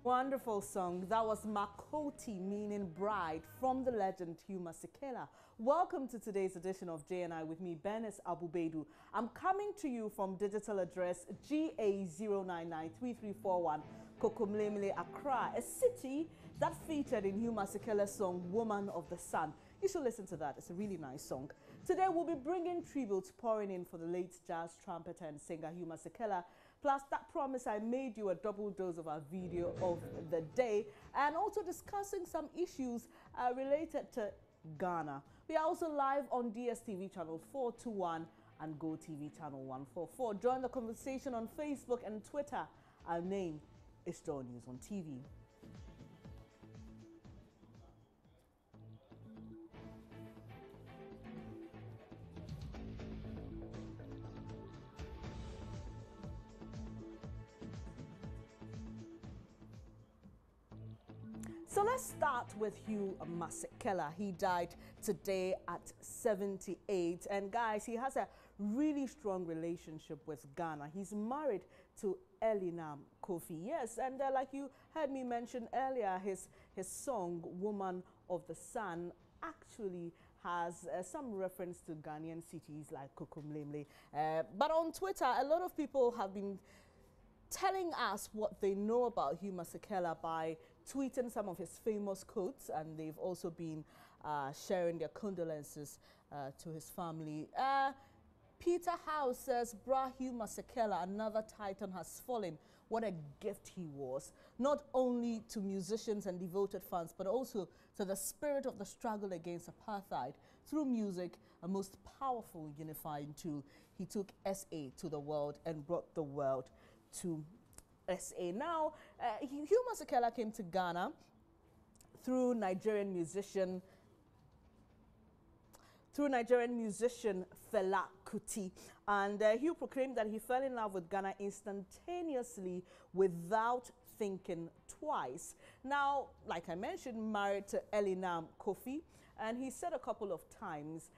Wonderful song. That was Makoti, meaning bride, from the legend Hugh Masekela. Welcome to today's edition of J&I with me, Benes Abubedu. I'm coming to you from digital address GA0993341, Kokomlemle, Accra, a city that featured in Hugh Masekela's song Woman of the Sun. You should listen to that. It's a really nice song. Today we'll be bringing tributes pouring in for the late jazz trumpeter and singer Hugh Masekela. Plus that promise I made you, a double dose of our video of the day, and also discussing some issues related to Ghana. We are also live on DSTV channel 421 and GoTV channel 144. Join the conversation on Facebook and Twitter. Our name is Joy News on TV. So let's start with Hugh Masekela. He died today at 78. And guys, he has a really strong relationship with Ghana. He's married to Elinam Kofi. Yes, and like you heard me mention earlier, his song, Woman of the Sun, actually has some reference to Ghanaian cities like Kokomlemle. But on Twitter, a lot of people have been telling us what they know about Hugh Masekela by tweeting some of his famous quotes, and they've also been sharing their condolences to his family. Peter House says, Bra Hugh Masekela, another titan has fallen. What a gift he was, not only to musicians and devoted fans, but also to the spirit of the struggle against apartheid. Through music, a most powerful unifying tool. He took SA to the world and brought the world to SA. Now, Hugh Masekela came to Ghana through Nigerian musician Fela Kuti, and Hugh proclaimed that he fell in love with Ghana instantaneously without thinking twice. Now, like I mentioned, married to Elinam Kofi, and he said a couple of times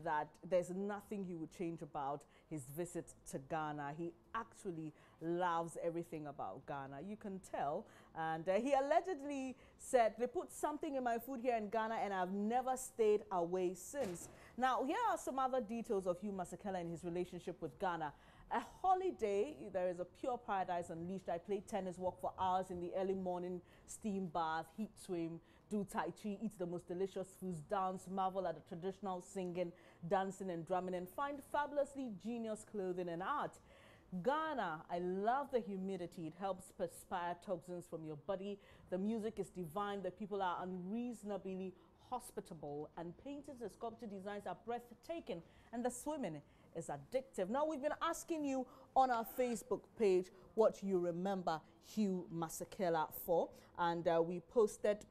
that there's nothing he would change about his visit to Ghana. He actually loves everything about Ghana. You can tell. And he allegedly said, they put something in my food here in Ghana and I've never stayed away since. Now, here are some other details of Hugh Masekela and his relationship with Ghana. A holiday, there is a pure paradise unleashed. I play tennis, walk for hours in the early morning, steam bath, heat swim, do tai chi, eat the most delicious foods, dance, marvel at the traditional singing, dancing and drumming, and find fabulously genius clothing and art. Ghana, I love the humidity. It helps perspire toxins from your body. The music is divine. The people are unreasonably hospitable, and paintings and sculpture designs are breathtaking, and the swimming is addictive. Now, we've been asking you on our Facebook page what you remember Hugh Masekela for, and we posted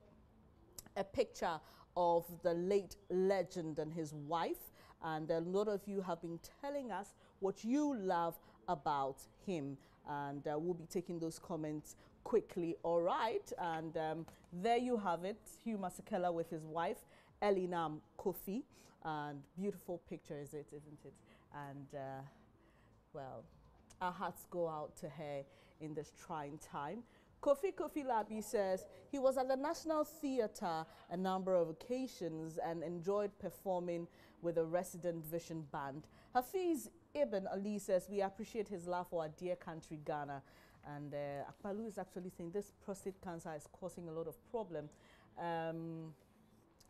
a picture of the late legend and his wife, and a lot of you have been telling us what you love about him, and we'll be taking those comments quickly. All right, and there you have it, Hugh Masekela with his wife Elinam Kofi, and beautiful picture is it, isn't it? And well, our hearts go out to her in this trying time. Kofi Labi says he was at the National Theatre a number of occasions and enjoyed performing with a resident Vision band. Hafiz Ibn Ali says we appreciate his love for our dear country Ghana. And Akpalu is actually saying this prostate cancer is causing a lot of problem.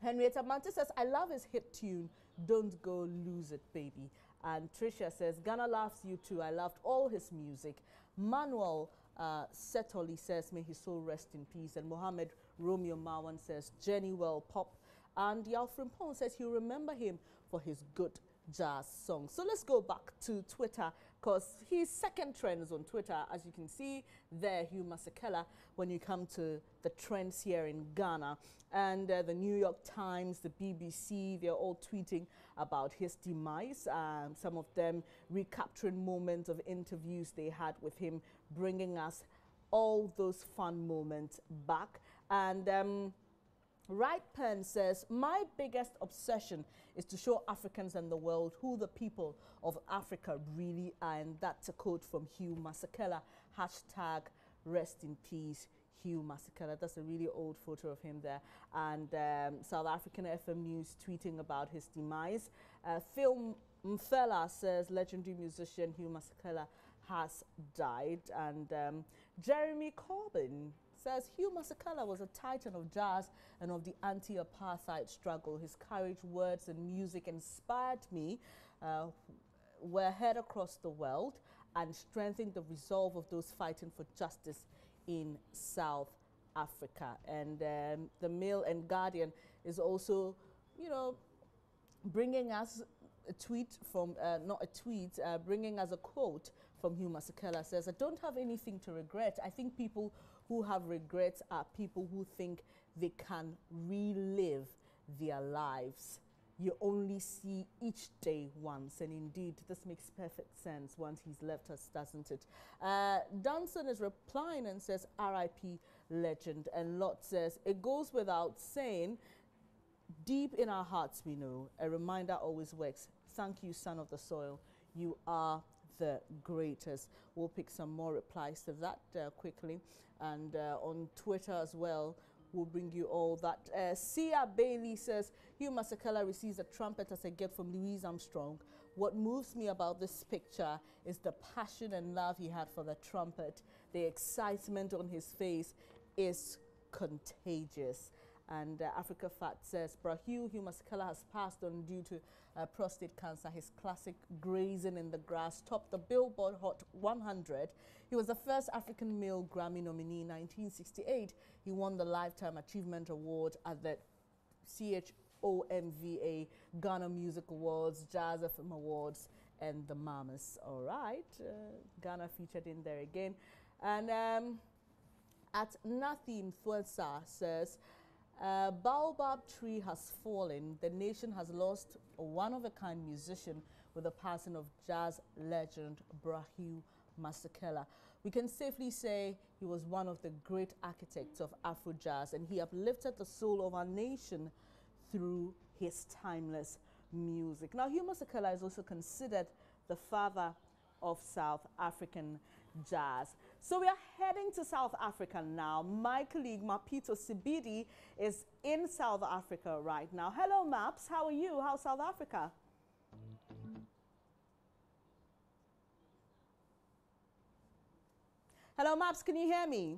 Henrietta Mantis says, I love his hit tune, Don't Go Lose It, Baby. And Tricia says, Ghana loves you too. I loved all his music. Manuel Setoli says, may his soul rest in peace. And Mohammed Romeo Marwan says, Jenny Well Pop. And Yalfrin Pong says he'll remember him for his good jazz song. So let's go back to Twitter, because his second trend is on Twitter. As you can see there, Hugh Masekela, when you come to the trends here in Ghana. And the New York Times, the BBC, they're all tweeting about his demise. Some of them recapturing moments of interviews they had with him, bringing us all those fun moments back. And Right Pen says, my biggest obsession is to show Africans and the world who the people of Africa really are. And that's a quote from Hugh Masekela. Hashtag rest in peace, Hugh Masekela. That's a really old photo of him there. And South African FM News tweeting about his demise. Phil Mfela says legendary musician Hugh Masekela has died. And Jeremy Corbyn says Hugh Masekela was a titan of jazz and of the anti-apartheid struggle. His courage, words and music inspired me, were heard across the world and strengthened the resolve of those fighting for justice in South Africa. And the Mail and Guardian is also, you know, bringing us a tweet from, not a tweet, bringing us a quote from Hugh Masekela. Says, I don't have anything to regret. I think people who have regrets are people who think they can relive their lives. You only see each day once, and indeed this makes perfect sense once he's left us, doesn't it? Dunson is replying and says RIP legend, and Lot says it goes without saying, deep in our hearts we know a reminder always works. Thank you, son of the soil, you are the greatest. We'll pick some more replies to that quickly, and on Twitter as well we'll bring you all that. Sia Bailey says Hugh Masekela receives a trumpet as a gift from Louise Armstrong. What moves me about this picture is the passion and love he had for the trumpet. The excitement on his face is contagious. And Africa Fat says, Hugh Masekela has passed on due to prostate cancer. His classic Grazing in the Grass topped the Billboard Hot 100. He was the first African male Grammy nominee in 1968. He won the Lifetime Achievement Award at the CHOMVA Ghana Music Awards, Jazz FM Awards, and the Mamas. All right, Ghana featured in there again. And at Nothing Thwesa says, Baobab tree has fallen. The nation has lost a one-of-a-kind musician with the passing of jazz legend Hugh Masekela. We can safely say he was one of the great architects of Afro jazz, and he uplifted the soul of our nation through his timeless music. Now, Hugh Masekela is also considered the father of South African jazz. So we are heading to South Africa now. My colleague Mapito Sibidi is in South Africa right now. Hello, Maps. How are you? How's South Africa? Hello, Maps. Can you hear me?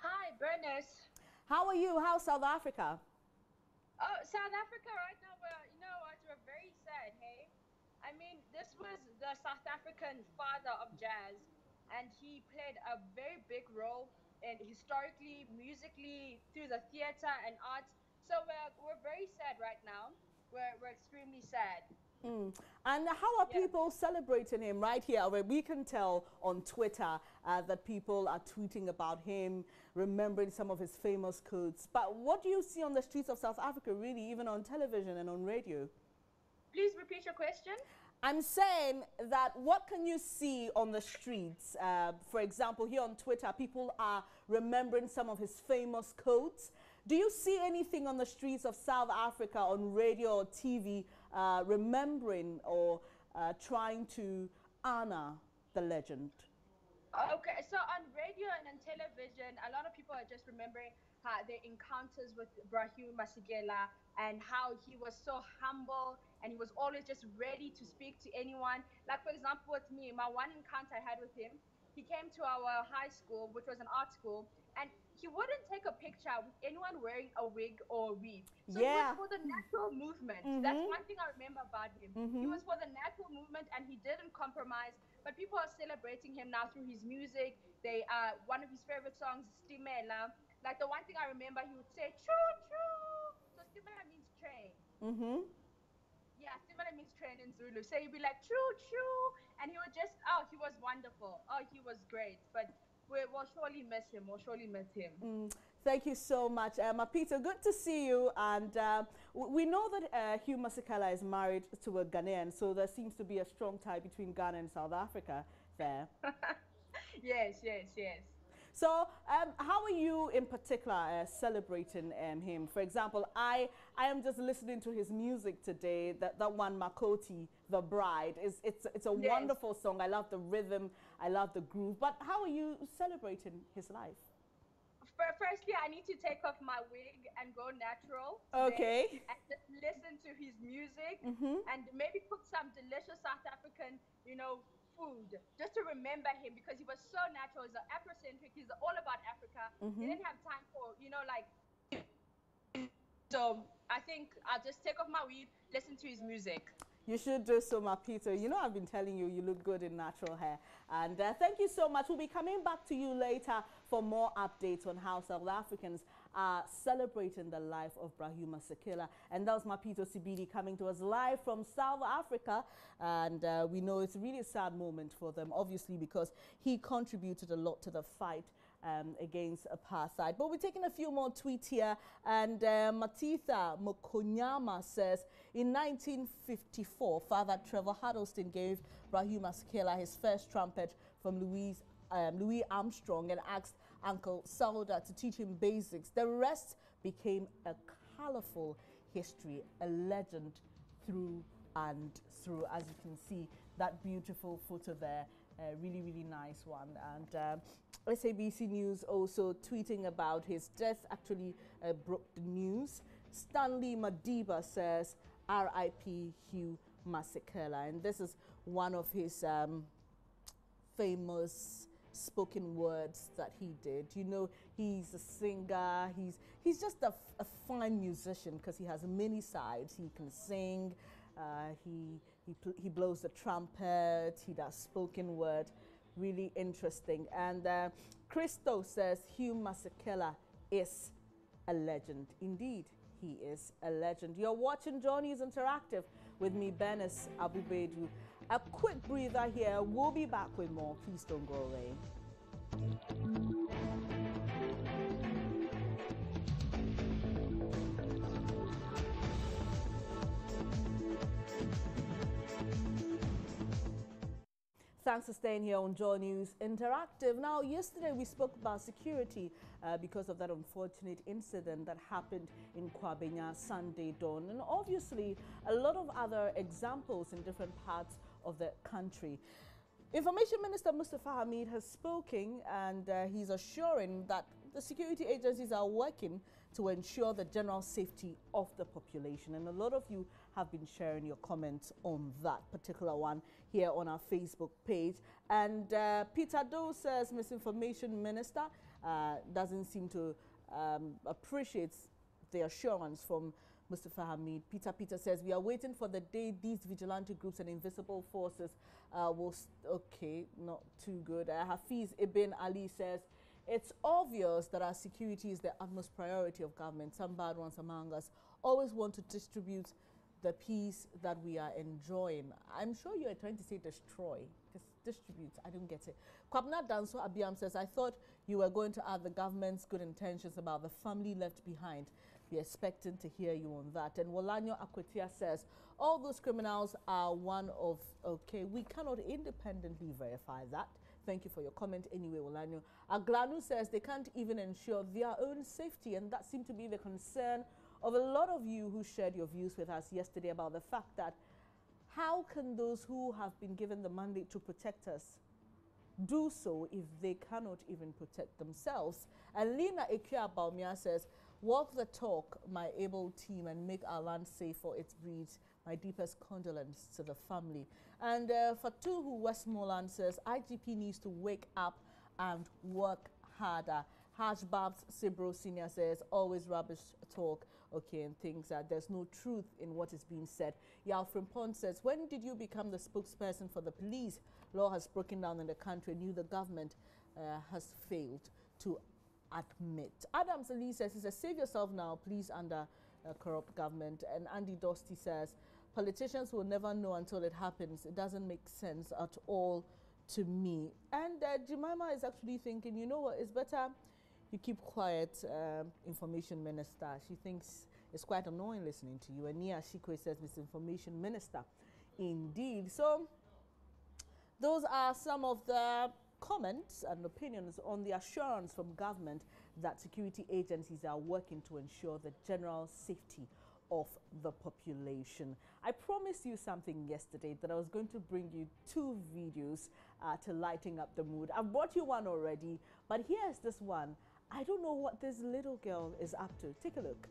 Hi, Bernice. How are you? How's South Africa? Oh, South Africa right now, you know what, we're very sad, hey? I mean, this was the South African father of jazz, and he played a very big role in historically, musically, through the theater and arts. So we're very sad right now. We're extremely sad. And how are people celebrating him right here? Where we can tell on Twitter that people are tweeting about him, remembering some of his famous quotes. But what do you see on the streets of South Africa, really, even on television and on radio? Please repeat your question. I'm saying that what can you see on the streets? For example, here on Twitter, people are remembering some of his famous quotes. Do you see anything on the streets of South Africa on radio or TV remembering or trying to honor the legend? Okay, so on radio and on television, a lot of people are just remembering their encounters with Hugh Masekela and how he was so humble and he was always just ready to speak to anyone. Like, for example, with me, my one encounter I had with him, he came to our high school, which was an art school, and he wouldn't take a picture with anyone wearing a wig or a weave. So it was for the natural movement. That's one thing I remember about him. He was for the natural movement and he didn't compromise. But people are celebrating him now through his music. One of his favorite songs, Stimela. Like, the one thing I remember, he would say, choo choo. So Stimela means train. Yeah, Stimela means train in Zulu. So he'd be like, choo choo. And he would just, he was wonderful. Oh, he was great. But we'll surely miss him. We'll surely miss him. Thank you so much, Mapito. Good to see you. And we know that Hugh Masekela is married to a Ghanaian, so there seems to be a strong tie between Ghana and South Africa there. Yes. So how are you in particular celebrating him? For example, I am just listening to his music today, that one Makoti, The Bride. It's a wonderful song. I love the rhythm, I love the groove. But how are you celebrating his life? Firstly, I need to take off my wig and go natural today, Okay. and just listen to his music, Mm-hmm. and maybe cook some delicious South African, food, just to remember him, because he was so natural. He's Afrocentric. He's all about Africa. He Mm-hmm. didn't have time for, like. So I think I'll just take off my weed, listen to his music. You should do so, my Peter. You know I've been telling you, you look good in natural hair. And thank you so much. We'll be coming back to you later for more updates on how South Africans are celebrating the life of Hugh Masekela. And that was my Peter Sibidi coming to us live from South Africa. And we know it's really a sad moment for them, obviously, because he contributed a lot to the fight against apartheid. But we're taking a few more tweets here. And Matitha Mokonyama says, in 1954, Father Trevor Huddleston gave Hugh Masekela his first trumpet from Louis Armstrong and asked Uncle Sauda to teach him basics. The rest became a colorful history, a legend through and through. As you can see, that beautiful photo there, really, really nice one. And SABC News also tweeting about his death actually broke the news. Stanley Madiba says, R.I.P. Hugh Masekela. And this is one of his famous spoken words that he did. You know, he's a singer. He's just a fine musician because he has many sides. He can sing. He blows the trumpet. He does spoken word. Really interesting. And Christo says Hugh Masekela is a legend. Indeed, he is a legend. You're watching Johnny's Interactive with me, Benis Abubedu. A quick breather here. We'll be back with more. Please don't go away. Thanks for staying here on Joy News Interactive. Now, yesterday we spoke about security because of that unfortunate incident that happened in Kwabenya Sunday dawn. And obviously, a lot of other examples in different parts of the country. Information Minister Mustafa Hamid has spoken, and he's assuring that the security agencies are working to ensure the general safety of the population. And a lot of you have been sharing your comments on that particular one here on our Facebook page. And Peter Doe says Misinformation Minister doesn't seem to appreciate the assurance from Mustafa Hamid. Peter says, we are waiting for the day these vigilante groups and invisible forces will... Okay, not too good. Hafiz Ibn Ali says, it's obvious that our security is the utmost priority of government. Some bad ones among us always want to distribute the peace that we are enjoying. I'm sure you are trying to say destroy. Distribute, I don't get it. Kwabna Danso Abiam says, I thought you were going to add the government's good intentions about the family left behind. We're expecting to hear you on that. And Wolanyo Akwetia says, all those criminals are one of... Okay, we cannot independently verify that. Thank you for your comment anyway, Wolanyo. Aglanu says they can't even ensure their own safety, and that seemed to be the concern of a lot of you who shared your views with us yesterday about the fact that how can those who have been given the mandate to protect us do so if they cannot even protect themselves? And Lina Ekia Baumia says, walk the talk, my able team, and make our land safe for its breeds. My deepest condolence to the family. And Fatuhu Westmoreland says, IGP needs to wake up and work harder. Hash Babs Sibro Senior says, always rubbish talk, okay, and things that there's no truth in what is being said. Yao Frimpon says, when did you become the spokesperson for the police? Law has broken down in the country, and you, the government, has failed to admit. Adams Ali says, he says, save yourself now, please, under a corrupt government. And Andy Dosty says, politicians will never know until it happens. It doesn't make sense at all to me. And Jemima is actually thinking, you know what, it's better you keep quiet, Information Minister. She thinks it's quite annoying listening to you. And Nia Shikwe says, Misinformation Minister. Indeed. So those are some of the comments and opinions on the assurance from government that security agencies are working to ensure the general safety of the population. I promised you something yesterday, that I was going to bring you 2 videos to lighten up the mood. I've brought you one already, but here's this one. I don't know what this little girl is up to. Take a look.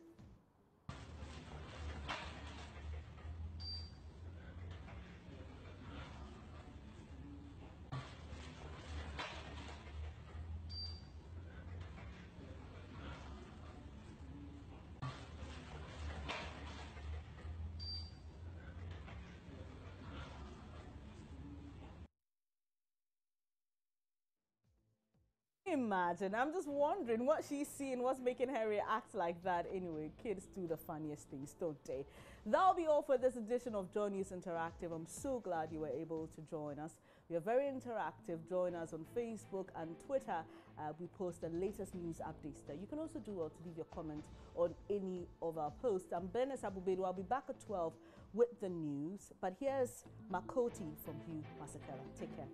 Imagine. I'm just wondering what she's seeing, what's making her react like that. Anyway, kids do the funniest things, don't they? That'll be all for this edition of Joy News Interactive. I'm so glad you were able to join us. We are very interactive. Join us on Facebook and Twitter. We post the latest news updates there. You can also do well to leave your comment on any of our posts. I'm Benes Abubedu. I'll be back at 12 with the news. But here's Makoti from Hugh Masekela. Take care.